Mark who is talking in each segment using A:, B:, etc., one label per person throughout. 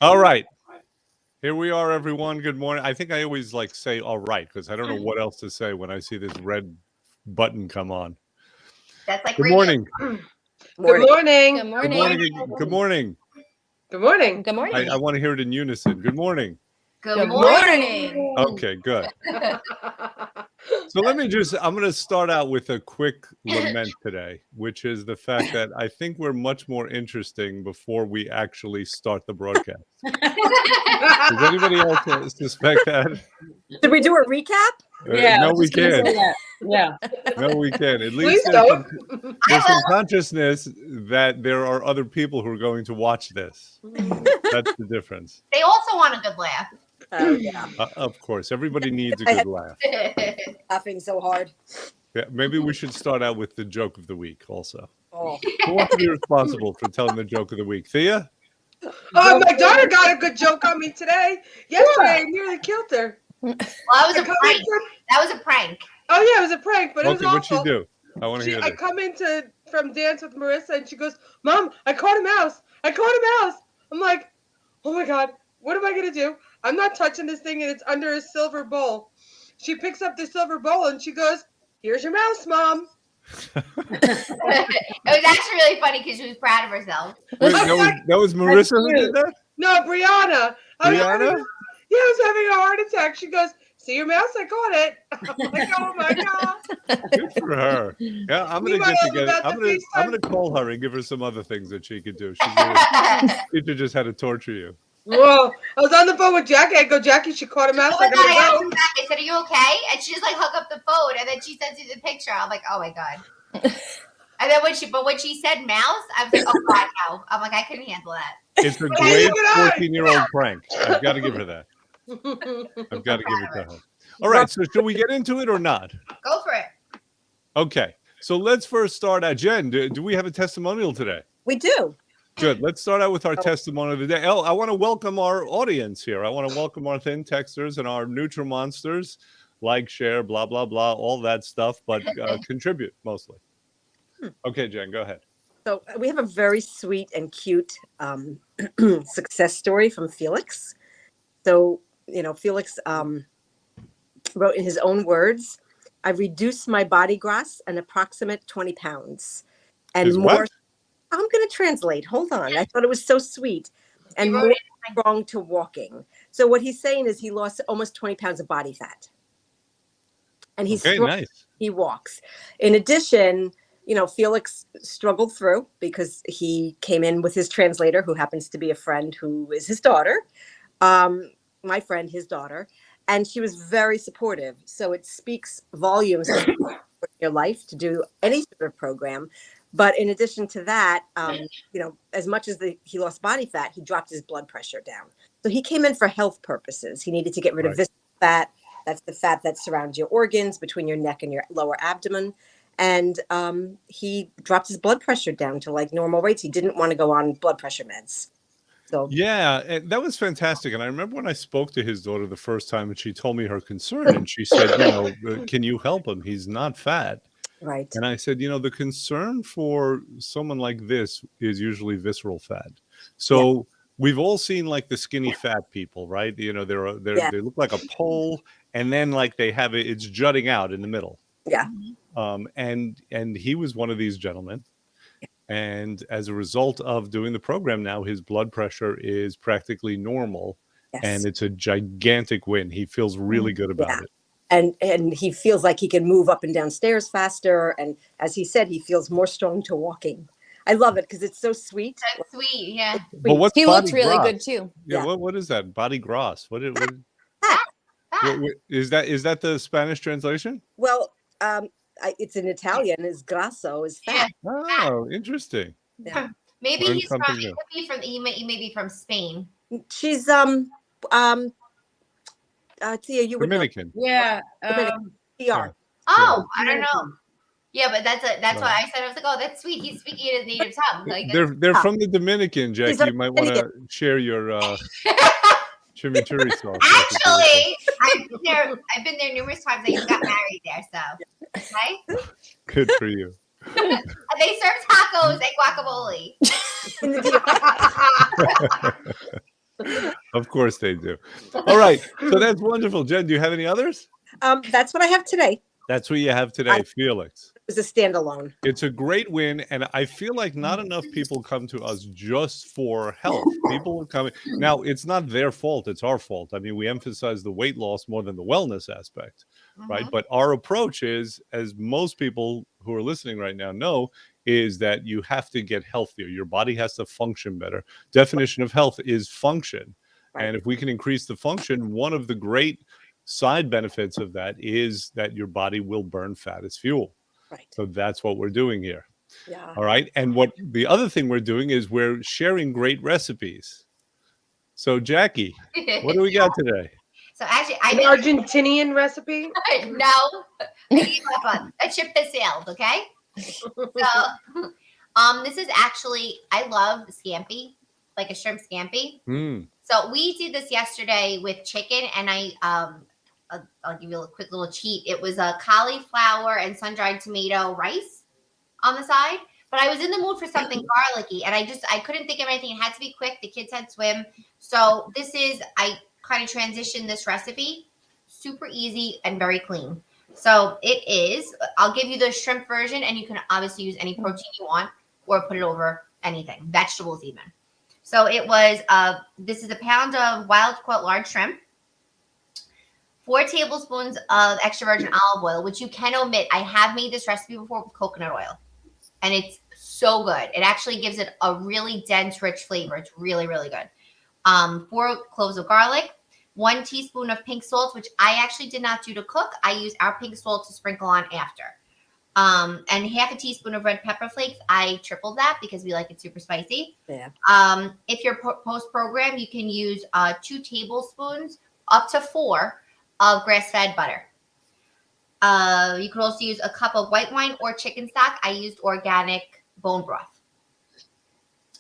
A: All right. Here we are, everyone. Good morning. I think I always say all right because I don't know what else to say when I see this red button come on.
B: That's like
A: Good
B: radio.
A: morning.
C: Good morning.
A: Good
D: Good morning.
A: morning. Good morning.
C: Good morning.
D: Good morning.
A: I want to hear it in unison. Good morning.
B: Good
D: morning.
A: Okay, good. So I'm going to start out with a quick lament today, which is the fact that I think we're much more interesting before we actually start the broadcast. Does anybody else suspect that?
C: Did we do a recap?
A: No, we can't.
D: Yeah.
A: No, we can't. At
C: Please
A: least
C: don't.
A: there's some consciousness that there are other people who are going to watch this. That's the difference.
B: They also want a good laugh.
C: Oh, yeah.
A: Of course, everybody needs a good laugh.
C: Laughing so hard.
A: Yeah, maybe we should start out with the joke of the week also.
C: Oh.
A: Who wants to be responsible for telling the joke of the week? Thea?
E: Oh, my daughter got a good joke on me today. Yesterday, I nearly killed her.
B: Well, that was a
E: I come
B: prank.
E: in from-
B: That was a prank.
E: Oh, yeah, it was a prank, but it was
A: Okay, what'd she
E: awful.
A: do? I want to hear
E: I
A: this.
E: come from dance with Marissa, and she goes, Mom, I caught a mouse. I caught a mouse. I'm like, oh, my God, what am I going to do? I'm not touching this thing, and it's under a silver bowl. She picks up the silver bowl, and she goes, here's your mouse, Mom.
B: It was actually really funny because she was proud of herself.
A: Wait, that was Marissa who did that?
E: No, Brianna. I
A: Brianna?
E: was having a heart attack. She goes, see your mouse? I caught it. I'm like, oh, my God.
A: Good for her. Yeah, I'm gonna
E: Meanwhile,
A: get
E: I was
A: together.
E: about to
A: I'm
E: FaceTime.
A: gonna call her and give her some other things that she could do. Teacher just had to torture you.
E: Whoa. I was on the phone with Jackie. I go, Jackie, she caught a mouse.
B: Oh my
E: I
B: God, I
E: gotta
B: asked
E: go.
B: her back. I said, are you okay? And she just hung up the phone, and then she sends me the picture. I'm like, oh my God. And then when she said mouse, I was like, oh God, no. I'm like, I couldn't handle that.
A: It's a great 14-year-old prank. I've got to give her that. I've got to give it to her. All right, so should we get into it or not?
B: Go for it.
A: Okay, so let's first start out. Jen, do we have a testimonial today?
C: We do.
A: Good. Let's start out with our testimonial of the day. I want to welcome our audience here. I want to welcome our thin texters and our Nutrimonsters. Like, share, blah, blah, blah, all that stuff, but contribute mostly. Okay, Jen, go ahead.
C: So we have a very sweet and cute success story from Felix. So, Felix wrote in his own words, I reduced my body grass an approximate 20 pounds. And
A: His
C: more.
A: what?
C: I'm going to translate. Hold on. I thought it was so sweet. And
B: You wrote
C: more
B: it.
C: strong to walking. So what he's saying is he lost almost 20 pounds of body fat. And he's
A: Okay,
C: strong.
A: nice.
C: He walks. In addition, Felix struggled through because he came in with his translator, who happens to be a friend who is his daughter. My friend, his daughter. And she was very supportive. So it speaks volumes of your life to do any sort of program. But in addition to that, as much as he lost body fat, he dropped his blood pressure down. So he came in for health purposes. He needed to get rid of visceral fat. That's the fat that surrounds your organs between your neck and your lower abdomen. And he dropped his blood pressure down to normal rates. He didn't want to go on blood pressure meds. So
A: yeah, that was fantastic. And I remember when I spoke to his daughter the first time and she told me her concern and she said, can you help him? He's not fat.
C: Right.
A: And I said, the concern for someone like this is usually visceral fat. So we've all seen the skinny fat people, right? They look like a pole and then they have it's jutting out in the middle.
C: Yeah.
A: And he was one of these gentlemen. And as a result of doing the program now, his blood pressure is practically normal.
C: Yes.
A: And it's a gigantic win. He feels really good about it.
C: And he feels like he can move up and down stairs faster. And as he said, he feels more strong to walking. I love it because it's so sweet.
B: That's sweet, yeah.
A: But what's
D: He
A: body
D: looks really
A: gras?
D: good too.
A: Yeah. What is that? Body gras. What is that the Spanish translation?
C: Well, it's in Italian. Is grasso is fat.
A: Oh, interesting.
C: Yeah.
B: Maybe
A: Learn
B: he's from.
A: something
B: He
A: new.
B: may be from Spain.
C: She's Tia, you would know.
A: Dominican.
D: Yeah.
C: PR.
B: Oh, I don't know. Yeah, but that's why I said I was like, oh, that's sweet. He's speaking in his native tongue.
A: They're from the Dominican, Jackie.
C: He's
A: You might want to share your chimichurri sauce.
B: Actually, I've been there numerous times. I even got married there, so okay.
A: Good for you.
B: They serve tacos and guacamole.
C: In the deal.
A: Of course they do. All right. So that's wonderful. Jen, do you have any others?
C: That's what I have today.
A: That's what you have today, Felix.
C: It was a standalone.
A: It's a great win, and I feel like not enough people come to us just for health. People are coming. Now, it's not their fault. It's our fault. I mean, we emphasize the weight loss more than the wellness aspect, right? But our approach is, as most people who are listening right now know, is that you have to get healthier. Your body has to function better. Definition of health is function.
C: Right.
A: And if we can increase the function, one of the great side benefits of that is that your body will burn fat as fuel.
C: Right.
A: So that's what we're doing here.
C: Yeah.
A: All right. And what the other thing we're doing is we're sharing great recipes. So Jackie, what do we got today?
B: So actually,
E: An Argentinian recipe?
B: no, a ship has sailed. Okay. So, this is actually, I love scampi, like a shrimp scampi.
A: Mm.
B: So we did this yesterday with chicken, and I'll give you a quick little cheat. It was a cauliflower and sun-dried tomato rice on the side. But I was in the mood for something garlicky, and I couldn't think of anything. It had to be quick. The kids had swim. So I kind of transitioned this recipe. Super easy and very clean. So it is, I'll give you the shrimp version, and you can obviously use any protein you want or put it over anything, vegetables even. So it was, this is a pound of wild-caught large shrimp, 4 tablespoons of extra virgin olive oil, which you can omit. I have made this recipe before with coconut oil, and it's so good. It actually gives it a really dense, rich flavor. It's really, really good. 4 cloves of garlic, 1 teaspoon of pink salt, which I actually did not do to cook. I used our pink salt to sprinkle on after. And half a teaspoon of red pepper flakes. I tripled that because we like it super spicy.
C: Yeah.
B: If you're post-program, you can use 2 tablespoons up to 4 of grass-fed butter. You could also use a cup of white wine or chicken stock. I used organic bone broth.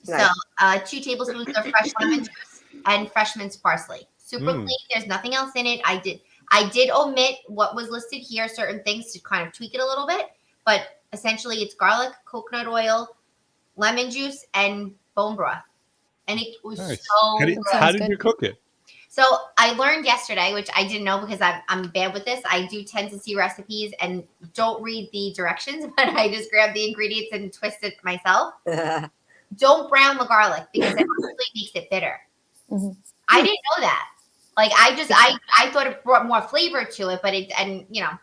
C: Nice.
B: So 2 tablespoons of fresh lemon juice and fresh minced parsley. Super clean. There's nothing else in it. I did omit what was listed here, certain things to kind of tweak it a little bit. But essentially, it's garlic, coconut oil, lemon juice, and bone broth. And it was
A: Nice.
B: so good.
A: How did you cook it?
B: So I learned yesterday, which I didn't know because I'm bad with this. I do tend to see recipes and don't read the directions, but I just grab the ingredients and twist it myself. Don't brown the garlic because it actually makes it bitter.
D: Mhm.
B: I didn't know that. Like I thought it brought more flavor to it, but I never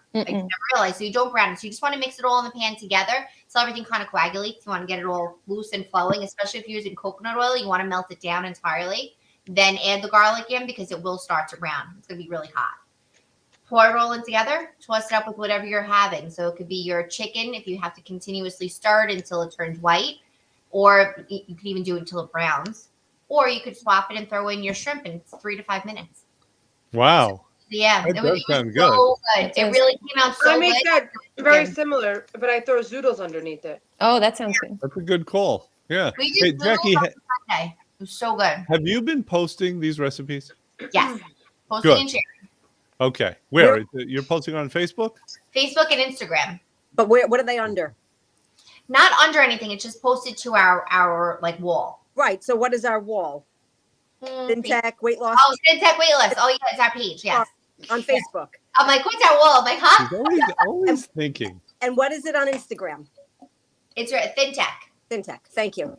B: realized. So you don't brown it. So you just want to mix it all in the pan together so everything kind of coagulates. You want to get it all loose and flowing, especially if you're using coconut oil. You want to melt it down entirely. Then add the garlic in because it will start to brown. It's going to be really hot. Pour it all in together. Toss it up with whatever you're having. So it could be your chicken if you have to continuously stir it until it turns white. Or you could even do it until it browns. Or you could swap it and throw in your shrimp in 3 to 5 minutes.
A: Wow.
B: Yeah,
A: That
B: it
A: does
B: was
A: sound
B: so good. It really came out so
E: I make
B: good.
E: that very similar, but I throw zoodles underneath it.
D: Oh, that sounds good.
A: That's a good call. Yeah.
B: We
A: Hey,
B: did
A: Jackie,
B: on Sunday. It was so good.
A: have you been posting these recipes?
B: Yes. Posting
A: Good.
B: and sharing.
A: Okay. Where? You're posting on Facebook?
B: Facebook and Instagram.
C: But what are they under?
B: Not under anything. It's just posted to our like wall.
C: Right. So what is our wall? FinTech, weight loss
B: Oh, FinTech Waitlist. Oh, yeah, it's our page. Yes.
C: on Facebook.
B: I'm like, what's our wall? I'm like, huh?
A: She's always thinking.
C: And what is it on Instagram?
B: It's FinTech.
C: FinTech. Thank you.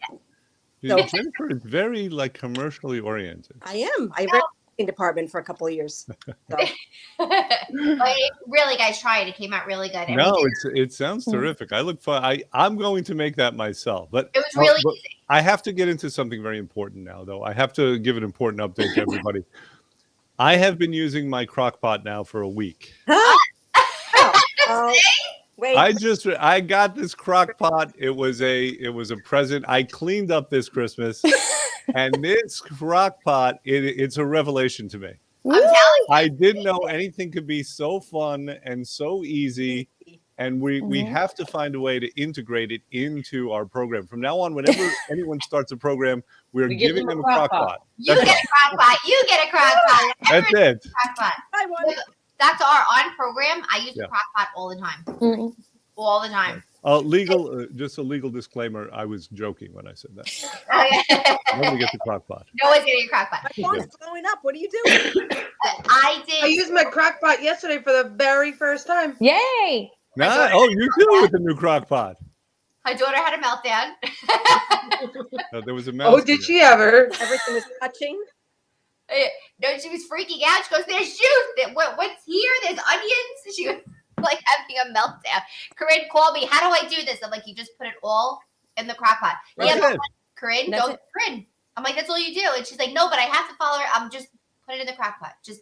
A: Jennifer is very like commercially oriented.
C: I am. I ran the marketing department for a couple of years. So.
B: But really, guys, try it. It came out really good.
A: No, it sounds terrific. I look for. I'm going to make that myself. But
B: It was really
A: but
B: easy.
A: I have to get into something very important now, though. I have to give an important update to everybody. I have been using my crock pot now for a week.
C: Wait.
A: I got this crock pot. It was a present. I cleaned up this Christmas, and this crock pot, it's a revelation to me.
B: I'm telling you.
A: I didn't know anything could be so fun and so easy. And we have to find a way to integrate it into our program. From now on, whenever anyone starts a program, we're giving them a crock pot.
B: You get a crock pot. You get a crock pot.
A: That's it.
B: Crock pot.
C: I want it.
B: That's our on program. I use
A: Yeah.
B: the crock pot all the time.
D: Mhm.
B: All the time.
A: Just a legal disclaimer. I was joking when I said that.
B: Okay.
A: Nobody gets a crock pot.
B: No one's getting a crock pot.
C: My phone's blowing up. What are you doing?
B: I did.
E: I used my crock pot yesterday for the very first time.
D: Yay.
A: You too with the new crock pot.
B: My daughter had a meltdown.
A: There was a mouse.
E: Oh,
A: in
E: did
A: it.
E: she ever?
C: Everything was touching.
B: No, she was freaking out. She goes, "There's shoes. What's here? There's onions." She was like having a meltdown. Corinne called me. How do I do this? I'm like, you just put it all in the crock pot.
A: That's
B: Yeah, but
A: it.
B: Corinne,
D: That's
B: don't Corinne. I'm like, that's all you do. And she's like, no, but I have to follow her. I'm just put it in the crock pot. Just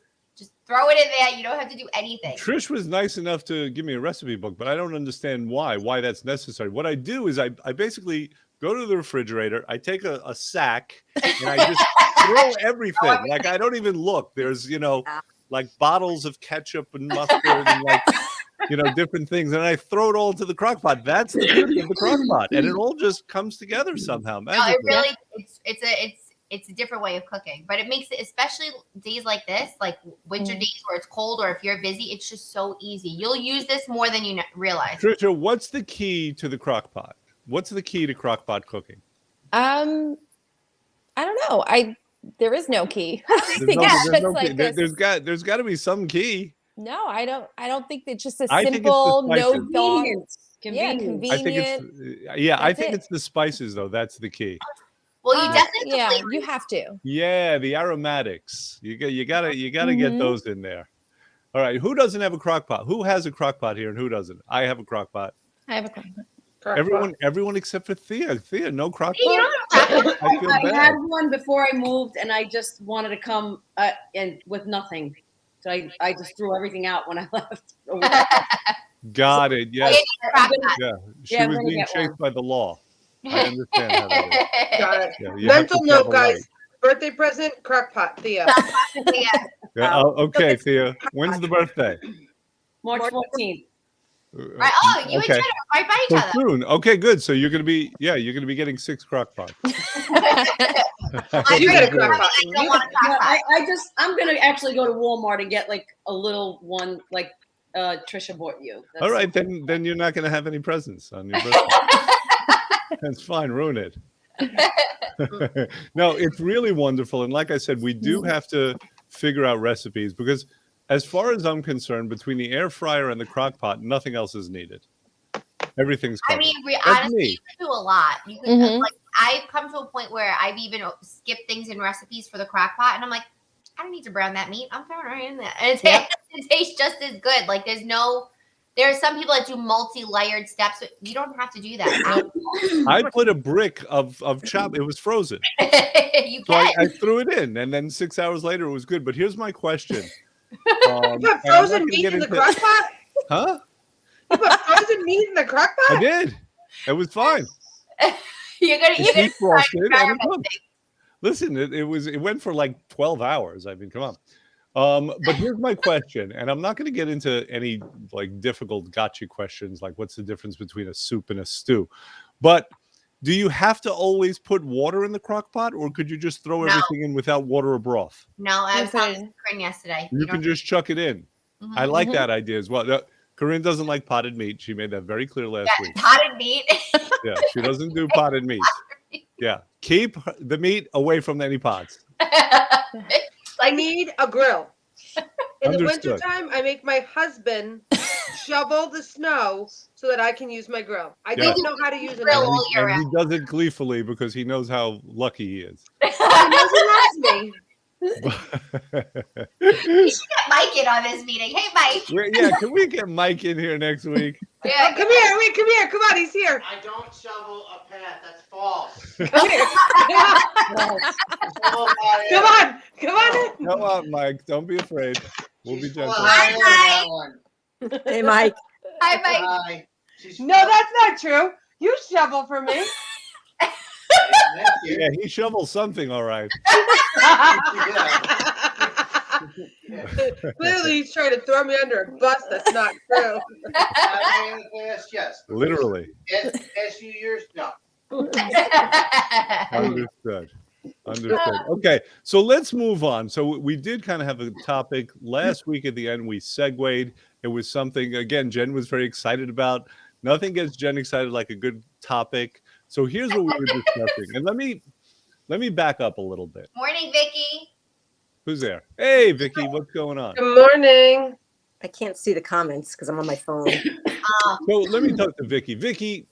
B: throw it in there. You don't have to do anything.
A: Trish was nice enough to give me a recipe book, but I don't understand why that's necessary. What I do is I basically go to the refrigerator, I take a sack, and I just throw everything. Like I don't even look. There's, like bottles of ketchup and mustard and like, different things. And I throw it all into the crock pot. That's the beauty of the crock pot. And it all just comes together somehow.
B: No, it
A: magically.
B: really it's a different way of cooking, but it makes it, especially days like this, like winter days where it's cold or if you're busy, it's just so easy. You'll use this more than you realize.
A: Trisha, what's the key to the crock pot? What's the key to crock pot cooking?
D: I don't know. There is no key. I think
A: There's
D: it's just
A: no
D: like
A: key.
D: this.
A: There's got to be some key.
D: No, I don't think it's just a
A: I think it's the
D: simple no
A: spices.
D: thought. Yeah,
E: Convenience.
A: I think
D: convenient.
A: I think
D: it.
A: it's the spices though. That's the key.
B: Well, you definitely
D: yeah,
B: flavor
D: you have to.
A: Yeah, the aromatics. You gotta get those in there. All right. Who doesn't have a crock pot? Who has a crock pot here and who doesn't? I have a crock pot.
D: I have a comment.
E: Crock
A: Everyone except for Thea. Thea, no crock
B: You
A: pot.
B: don't have to-
A: I feel
F: I
A: bad.
F: had one before I moved, and I just wanted to come and with nothing. So I just threw everything out when I left.
A: Got it. Yes.
B: crock pot.
A: Yeah. She
F: Yeah, I'm
A: was
F: gonna
A: being
F: get
A: chased
F: one.
A: by the law. I understand how that is.
E: Got it.
A: Yeah, you have
E: Mental
A: to
E: note,
A: travel light.
E: guys. Birthday present, crock pot, Thea.
B: Yeah.
A: Yeah, okay, Thea. When's the birthday?
F: March 14th.
B: Right. Oh, you and
A: Okay.
B: Jen are right by each
A: So
B: other.
A: soon. Okay, good. So you're gonna be getting 6 crock pots.
B: I
E: You get a
B: drink
E: crock pot.
B: I don't want a crock pot.
F: I'm gonna actually go to Walmart and get like a little one like Trisha bought you.
A: All right, then you're not gonna have any presents on your birthday. That's fine. Ruin it. No, it's really wonderful. And like I said, we do have to figure out recipes because as far as I'm concerned, between the air fryer and the crock pot, nothing else is needed. Everything's
B: I
A: covered.
B: mean,
A: That's
B: honestly,
A: me.
B: you can do a lot. You can
D: Mhm.
B: like I've come to a point where I've even skipped things in recipes for the crock pot, and I'm like, I don't need to brown that meat. I'm throwing it right in there, and it tastes just as good. Like there are some people that do multi-layered steps, but you don't have to do that.
A: I put a brick of chop. It was frozen.
B: You
A: So
B: can.
A: I threw it in, and then 6 hours later, it was good. But here's my question.
E: You put frozen meat in the crock pot?
A: Huh?
E: You put frozen meat in the crock
A: I
E: pot?
A: did. It was fine.
B: You're gonna
A: It's
B: try
A: defrosted and it
B: experimenting.
A: cooked. Listen, it went for like 12 hours. I mean, come on. But here's my question, and I'm not going to get into any like difficult gotcha questions like what's the difference between a soup and a stew. But do you have to always put water in the crock pot, or could you just throw
B: No.
A: everything in without water or broth?
B: No, I was talking
D: Okay.
B: to Corinne yesterday.
A: You can just chuck it in.
B: Mhm.
A: I like that idea as well. Now, Corinne doesn't like potted meat. She made that very clear last week.
B: potted meat.
A: Yeah, she doesn't do potted meat. Yeah, keep the meat away from any pots.
E: I need a grill. In the
A: Understood.
E: wintertime, I make my husband shovel the snow so that I can use my grill. I
A: Yeah.
E: don't know how to use it.
B: Grill
E: He
B: all year
A: And he does it gleefully because he knows how lucky he is.
E: knows he loves me.
B: You should get Mike in on this meeting. Hey, Mike.
A: Yeah, can we get Mike in here next week?
B: Yeah,
E: Come here, wait, come here, come on, he's here.
G: I don't shovel a path. That's false.
E: Come here.
G: Shovel my
E: Come
G: ass.
E: on, come on in.
A: Come on, Mike. Don't be afraid. We'll be
G: She's
A: gentle.
G: flying on that one.
C: Hey, Mike.
B: Hi, Mike.
G: Hi. She's
E: No, that's not true. You shovel for me.
G: Thank you.
A: Yeah, he shovels something, all right.
E: Clearly, he's trying to throw me under a bus. That's not true.
G: I ran fast, yes.
A: Literally.
G: Past few years, no.
A: Understood. Okay, so let's move on. So we did kind of have a topic last week at the end. We segued. It was something, again, Jen was very excited about Nothing gets Jen excited like a good topic. So here's what we were discussing. And let me back up a little bit.
B: Morning, Vicky.
A: Who's there? Hey, Vicky, what's going on?
E: Good morning.
C: I can't see the comments because I'm on my phone.
A: So let me talk to Vicky. Vicky,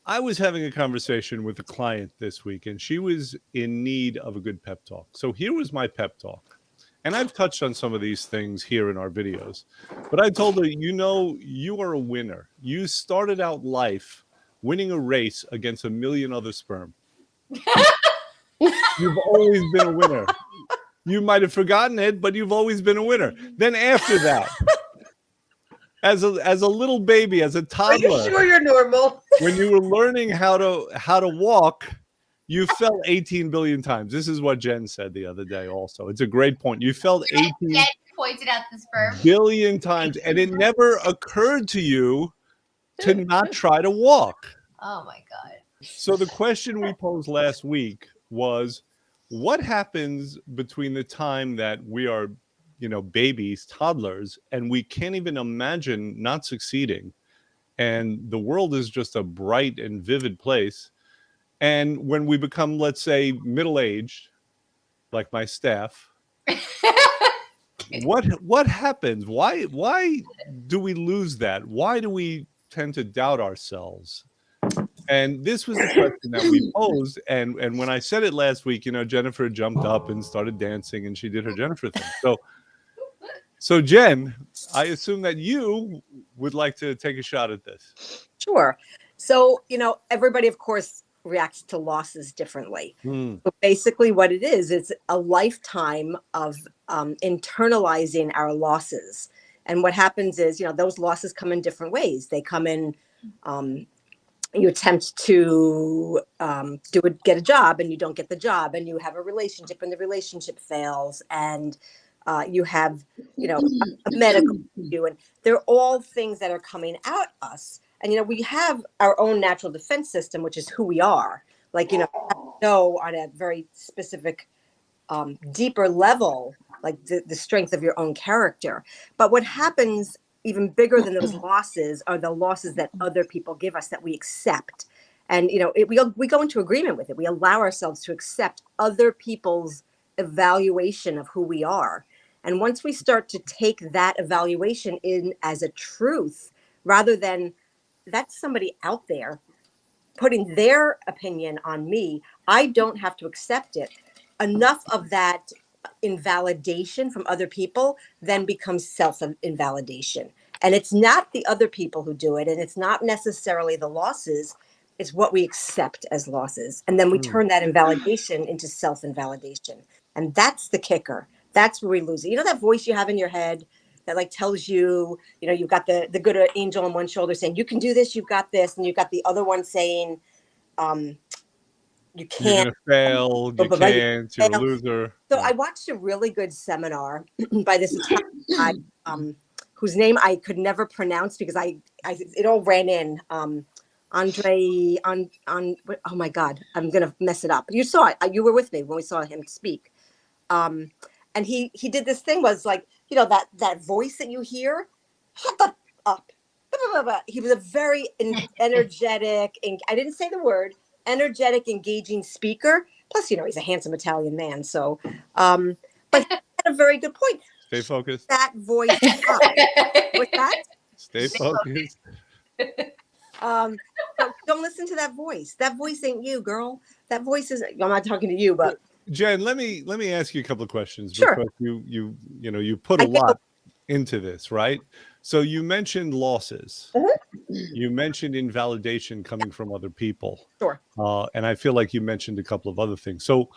A: I was having a conversation with a client this week, and she was in need of a good pep talk. So here was my pep talk. And I've touched on some of these things here in our videos. But I told her, you know, you are a winner. You started out life winning a race against a million other sperm. You've always been a winner. You might have forgotten it, but you've always been a winner. Then after that, as a little baby, as a
E: Are
A: toddler,
E: you sure you're normal?
A: when you were learning how to walk, you fell 18 billion times. This is what Jen said the other day also. It's a great point. You fell 18
B: Jen pointed out the sperm.
A: billion times, and it never occurred to you to not try to walk.
B: Oh my God.
A: So the question we posed last week was, what happens between the time that we are, you know, babies, toddlers, and we can't even imagine not succeeding, and the world is just a bright and vivid place, and when we become, let's say, middle-aged, like my staff, what happens? Why do we lose that? Why do we tend to doubt ourselves? And this was the question that we posed. And when I said it last week, you know, Jennifer jumped up and started dancing, and she did her Jennifer thing. So Jen, I assume that you would like to take a shot at this.
C: Sure. So, you know, everybody, of course, reacts to losses differently. But basically what it is, it's a lifetime of internalizing our losses. And what happens is, you know, those losses come in different ways. They come in, you attempt to get a job and you don't get the job, and you have a relationship and the relationship fails, and you have, you know, a medical issue, and they're all things that are coming at us. And, you know, we have our own natural defense system, which is who we are. Like, you know on a very specific, deeper level, like the strength of your own character. But what happens even bigger than those losses are the losses that other people give us that we accept. And, you know, we go into agreement with it. We allow ourselves to accept other people's evaluation of who we are. And once we start to take that evaluation in as a truth, rather than that's somebody out there putting their opinion on me, I don't have to accept it. Enough of that invalidation from other people then becomes self-invalidation. And it's not the other people who do it, and it's not necessarily the losses, it's what we accept as losses. And then we turn that invalidation into self-invalidation. And that's the kicker. That's where we lose it. You know that voice you have in your head that like tells you, you know, you've got the good angel on one shoulder saying, you can do this, you've got this. And you've got the other one saying, you can't.
A: You're gonna fail, you can't, you're a loser.
C: So I watched a really good seminar by this Italian guy, whose name I could never pronounce because it all ran in. Andre, oh my God, I'm gonna mess it up. You saw it. You were with me when we saw him speak. And he did this thing, was like, you know, that voice that you hear, shut the up. He was a very energetic, and I didn't say the word, energetic, engaging speaker. Plus, you know, he's a handsome Italian man. So, but he had a very good point.
A: Stay focused.
C: That voice up. What's that?
A: Stay focused.
C: Don't listen to that voice. That voice ain't you, girl. That voice is, I'm not talking to you, but
A: Jen, let me ask you a couple of questions.
C: Sure.
A: Because you put a lot into this, right? So you mentioned losses. You mentioned invalidation coming from other people.
C: Sure.
A: And I feel like you mentioned a couple of other things. So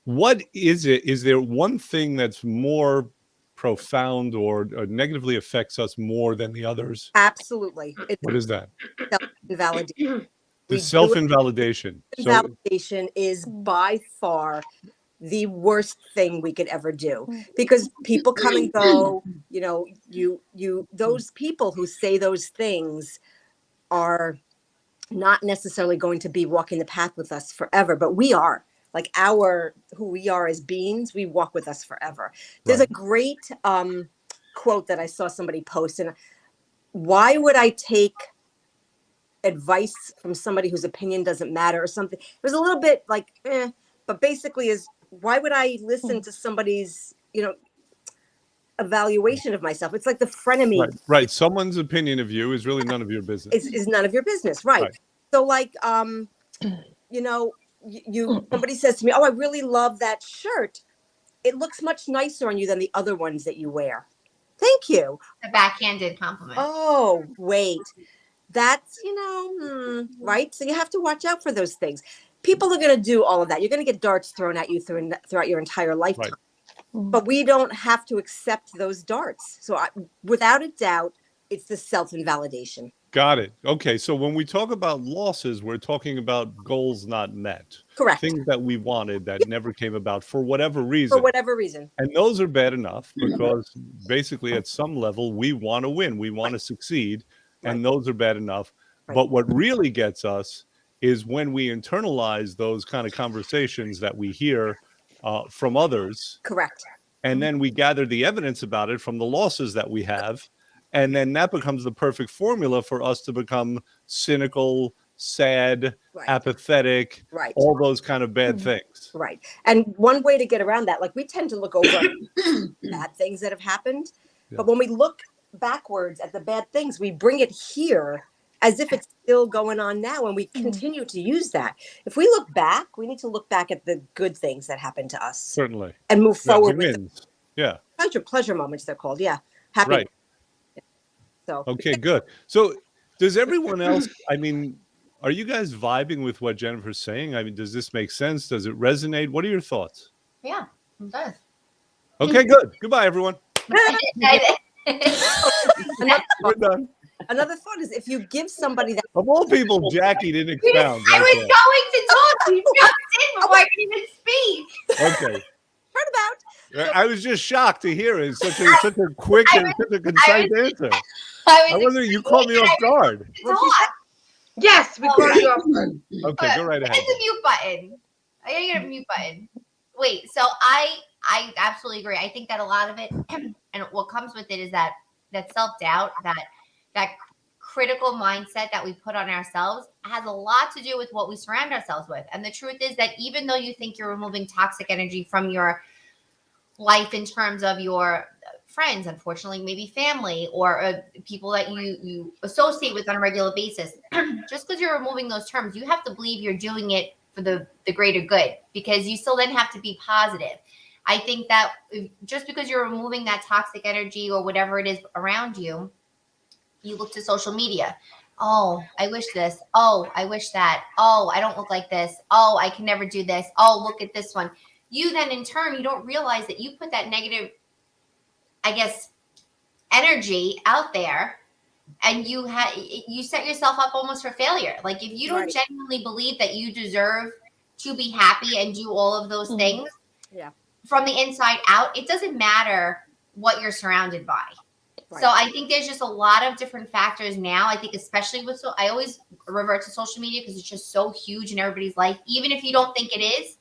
A: what is it? Is there one thing that's more profound or negatively affects us more than the others?
C: Absolutely. It's
A: What is that?
C: self-invalidation.
A: The self-invalidation. So
C: Validation is by far the worst thing we could ever do, because people come and go. You know, you those people who say those things are not necessarily going to be walking the path with us forever, but we are. Like who we are as beings, we walk with us forever. There's a great quote that I saw somebody post, and why would I take advice from somebody whose opinion doesn't matter or something. It was a little bit like, but basically is, why would I listen to somebody's, evaluation of myself? It's like the frenemy
A: Right. Someone's opinion of you is really none of your business.
C: is none of your business. Right.
A: Right.
C: So like, somebody says to me, oh, I really love that shirt. It looks much nicer on you than the other ones that you wear. Thank you.
B: The backhanded compliment.
C: Oh, wait. That's, right? So you have to watch out for those things. People are going to do all of that. You're going to get darts thrown at you throughout your entire lifetime.
A: Right.
C: But we don't have to accept those darts. So without a doubt, it's the self-invalidation.
A: Got it. Okay. So when we talk about losses, we're talking about goals not met.
C: Correct.
A: Things that we wanted that never came about for whatever reason.
C: For whatever reason.
A: And those are bad enough because basically at some level we want to win, we want to succeed, and those are bad enough.
C: Right.
A: But what really gets us is when we internalize those kind of conversations that we hear from others.
C: Correct.
A: And then we gather the evidence about it from the losses that we have. And then that becomes the perfect formula for us to become cynical, sad,
C: Right.
A: apathetic,
C: Right.
A: all those kind of bad things.
C: Right. And one way to get around that, like we tend to look over bad things that have happened.
A: Yeah.
C: But when we look backwards at the bad things, we bring it here as if it's still going on now. And we continue to use that. If we look back, we need to look back at the good things that happened to us
A: Certainly.
C: and move
A: Yeah,
C: forward
A: the
C: with
A: wins. Yeah.
C: pleasure moments, they're called. Yeah. Happy.
A: Right.
C: So
A: Okay, good. So does everyone else, I mean, are you guys vibing with what Jennifer's saying? I mean, does this make sense? Does it resonate? What are your thoughts?
B: Yeah, it does.
A: Okay, good. Goodbye, everyone. We're done.
C: another thought is if you give somebody that,
A: Of all people, Jackie didn't expound.
B: I was
A: Right
B: going to talk. You jumped in before I could even speak.
A: there. Okay.
C: turnabout.
A: I was just shocked to hear it. Such a quick and such a concise answer. I wasn't. You caught me off guard.
E: Yes, we caught you off guard.
A: Okay, go right ahead.
B: Hit the mute button. I gotta get a mute button. Wait, so I absolutely agree. I think that a lot of it, and what comes with it, is that self doubt, that critical mindset that we put on ourselves has a lot to do with what we surround ourselves with. And the truth is that even though you think you're removing toxic energy from your life in terms of your friends, unfortunately, maybe family or people that you associate with on a regular basis, just because you're removing those terms, you have to believe you're doing it for the greater good, because you still then have to be positive. I think that just because you're removing that toxic energy or whatever it is around you, you look to social media. Oh, I wish this. Oh, I wish that. Oh, I don't look like this. Oh, I can never do this. Oh, look at this one. You then in turn, you don't realize that you put that negative, I guess, energy out there, and you set yourself up almost for failure. Like if you don't
C: Right.
B: genuinely believe that you deserve to be happy and do all of those things from the inside out, it doesn't matter what you're surrounded by.
C: Right.
B: So I think there's just a lot of different factors now. I think especially with, I always revert to social media because it's just so huge in everybody's life. Even if you don't think it is,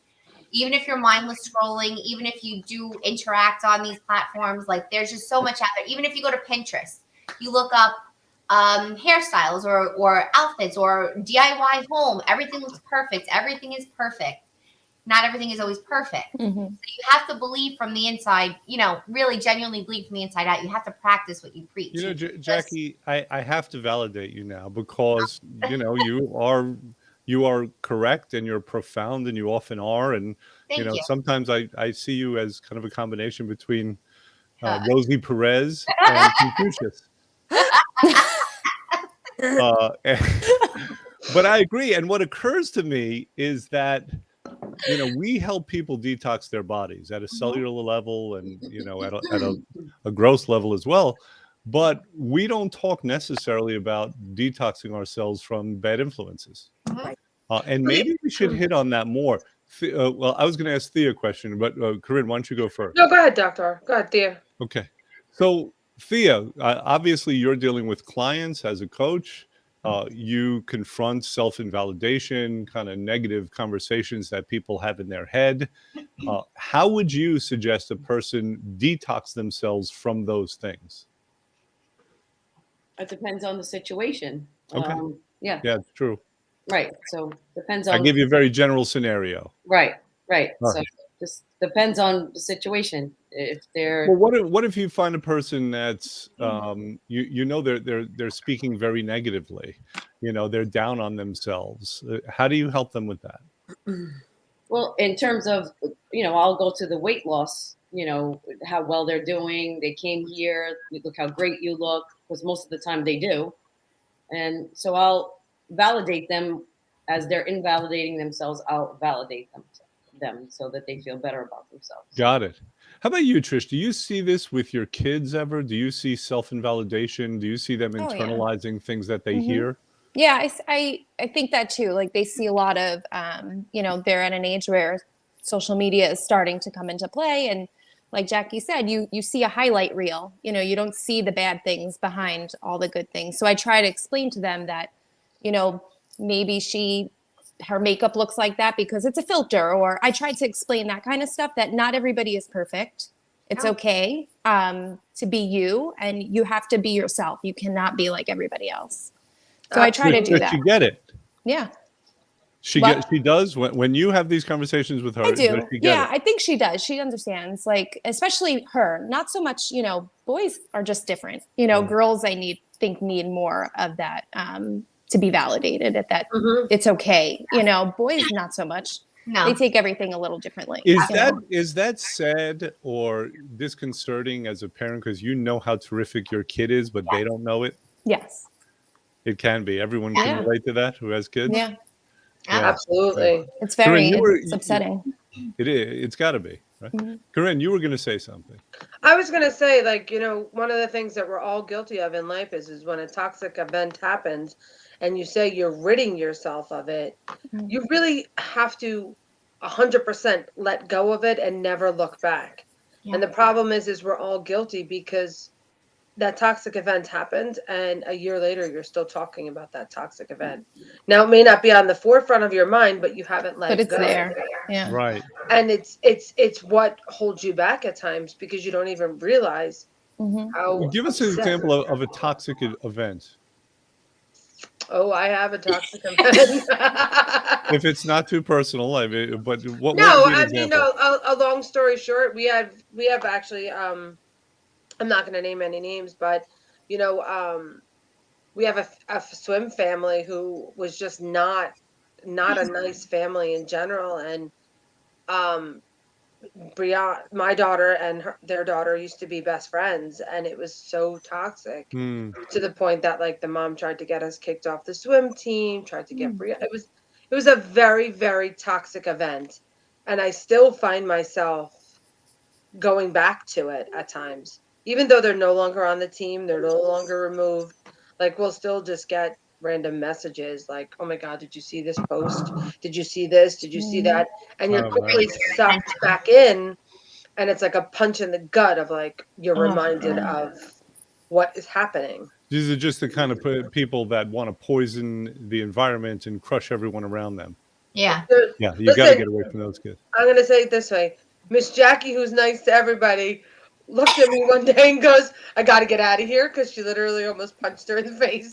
B: even if you're mindless scrolling, even if you do interact on these platforms, like there's just so much out there. Even if you go to Pinterest, you look up hairstyles or outfits or DIY home, everything looks perfect. Everything is perfect. Not everything is always perfect.
D: Mm-hmm.
B: So you have to believe from the inside, really genuinely believe from the inside out. You have to practice what you preach.
A: Jackie, I have to validate you now because, you are correct and you're profound and you often are. And,
B: Thank you.
A: sometimes I see you as kind of a combination between Rosie Perez and Confucius. But I agree. And what occurs to me is that, we help people detox their bodies at a cellular level and, at a gross level as well. But we don't talk necessarily about detoxing ourselves from bad influences.
B: Mhm.
A: And maybe we should hit on that more. Well, I was going to ask Thea a question, but Corinne, why don't you go first?
E: No, go ahead, Doctor. Go ahead, Thea.
A: Okay. So, Thea, obviously you're dealing with clients as a coach. You confront self-invalidation, kind of negative conversations that people have in their head. How would you suggest a person detox themselves from those things?
F: It depends on the situation.
A: Okay.
F: Yeah,
A: Yeah, it's true.
F: right. So depends
A: I
F: on
A: give you a very general scenario.
F: right.
A: All
F: So
A: right.
F: just depends on the situation. If they're
A: Well, what if you find a person that's you know they're speaking very negatively, you know they're down on themselves. How do you help them with that?
F: well, in terms of, I'll go to the weight loss, how well they're doing. They came here, look how great you look, because most of the time they do. And so I'll validate them as they're invalidating themselves. I'll validate them so that they feel better about themselves.
A: Got it. How about you, Trish? Do you see this with your kids ever? Do you see self-invalidation? Do you see them
D: Oh, yeah.
A: internalizing things that they
D: Mhm.
A: hear?
D: Yeah, I think that too. Like they see a lot of, they're at an age where social media is starting to come into play, and like Jackie said, you see a highlight reel. You don't see the bad things behind all the good things. So I try to explain to them that, maybe her makeup looks like that because it's a filter, or I try to explain that kind of stuff, that not everybody is perfect. It's
B: No.
D: okay to be you, and you have to be yourself. You cannot be like everybody else. So I try to do
A: Does
D: that.
A: she get it?
D: Yeah,
A: She
D: What?
A: she does when you have these conversations with her.
D: I
A: Does
D: do.
A: she get
D: Yeah,
A: it?
D: I think she does. She understands, like, especially her. Not so much, boys are just different.
A: Yeah.
D: Girls I think need more of that to be validated that
C: Mhm.
D: it's okay. Boys not so much.
B: No.
D: They take everything a little differently.
A: Is
D: you
A: that
D: know?
A: is that sad or disconcerting as a parent because you know how terrific your kid is, but they don't know it?
D: Yes.
A: It can be. Everyone can
D: Yeah.
A: relate to that who has kids.
D: Yeah.
A: Yeah.
E: Absolutely.
D: It's
A: Corinne,
D: very it's upsetting.
A: It is. It's got to be, right?
D: Mhm.
A: Corinne, you were going to say something.
E: I was gonna say, like, one of the things that we're all guilty of in life is when a toxic event happens and you say you're ridding yourself of it,
D: Mhm.
E: you really have to 100% let go of it and never look back.
B: Yeah.
E: And the problem is we're all guilty because that toxic event happened and a year later you're still talking about that toxic event. Now it may not be on the forefront of your mind, but you haven't let
D: But
E: it
D: it's
E: go.
D: there. Yeah.
A: Right.
E: And it's what holds you back at times because you don't even realize
D: hmm
E: how
A: Give us an
E: upset.
A: example of a toxic event.
E: Oh, I have a toxic event.
A: If it's not too personal, I mean, but what
E: No,
A: would be an
E: I mean,
A: example?
E: a long story short, we have actually I'm not going to name any names, but you know we have a swim family who was just not a nice family in general, and um my daughter and their daughter used to be best friends, and it was so toxic
A: Hmm.
E: to the point that like the mom tried to get us kicked off the swim team, tried to get
D: Mm.
E: Bria. It was a very very toxic event, and I still find myself going back to it at times, even though they're no longer on the team, they're no longer removed. Like we'll still just get random messages like, "Oh my God, did you see this post? Did you see this? Did you see
D: Mhm.
E: that?" And you're
A: Oh,
E: quickly
A: man.
E: sucked back in, and it's like a punch in the gut of like you're
D: Oh,
E: reminded
D: yeah.
E: of what is happening.
A: These are just the kind of people that want to poison the environment and crush everyone around them.
B: Yeah.
A: Yeah, you got to
E: Listen,
A: get away from those kids.
E: I'm gonna say it this way: Miss Jackie, who's nice to everybody, looked at me one day and goes, "I got to get out of here," because she literally almost punched her in the face.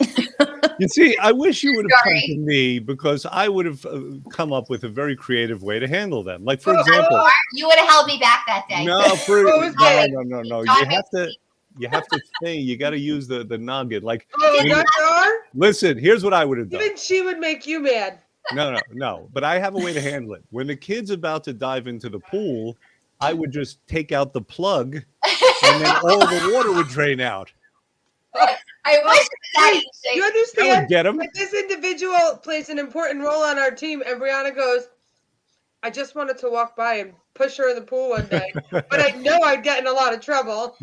A: You see, I wish you would have come
B: Sorry.
A: to me because I would have come up with a very creative way to handle them. Like, for
E: Oh,
A: example,
B: You would have held me back that day.
A: no,
E: What was that?
A: no.
B: John makes
A: You have to think. You got to use the nugget. Like,
E: Oh,
A: when you-
E: Dr. R?
A: listen, here's what I would have done.
E: Even she would make you mad.
A: No. But I have a way to handle it. When the kid's about to dive into the pool, I would just take out the plug, and then all the water would drain out.
B: I wish it was that
E: You
B: easy.
A: That would
E: understand
A: get them.
E: that this individual plays an important role on our team, and Brianna goes, "I just wanted to walk by and push her in the pool one day, but I know I'd get in a lot of trouble."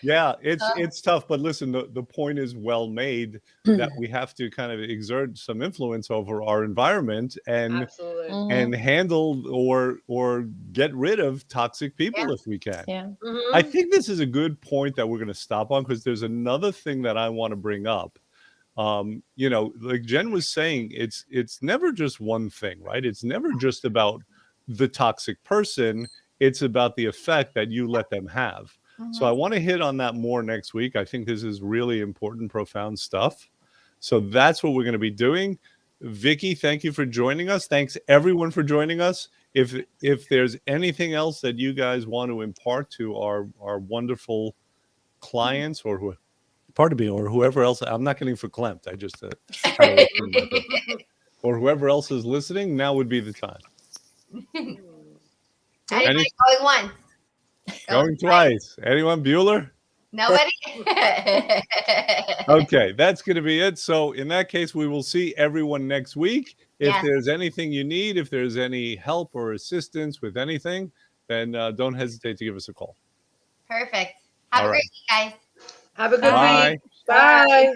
A: Yeah, it's tough, but listen, the point is well made that we have to kind of exert some influence over our environment
E: Absolutely.
A: and handle or get rid of toxic people if we can.
D: Yeah.
A: I
E: Mhm.
A: think this is a good point that we're going to stop on because there's another thing that I want to bring up. Like Jen was saying, it's never just one thing, right? It's never just about the toxic person. It's about the effect that you let them have. So I want to hit on that more next week. I think this is really important, profound stuff. So that's what we're going to be doing. Vicky, thank you for joining us. Thanks everyone for joining us. If there's anything else that you guys want to impart to our wonderful clients or pardon me, or whoever else, I'm not getting verklempt. I just or whoever else is listening, now would be the time.
B: Anybody going once?
A: Going twice. Anyone, Bueller?
B: Nobody?
A: Okay, that's going to be it. So in that case, we will see everyone next week. If
B: Yes.
A: there's anything you need, if there's any help or assistance with anything, then don't hesitate to give us a call.
B: Perfect. Have
A: All
B: a great week, guys.
E: Have a good
A: Bye.
E: week. Bye.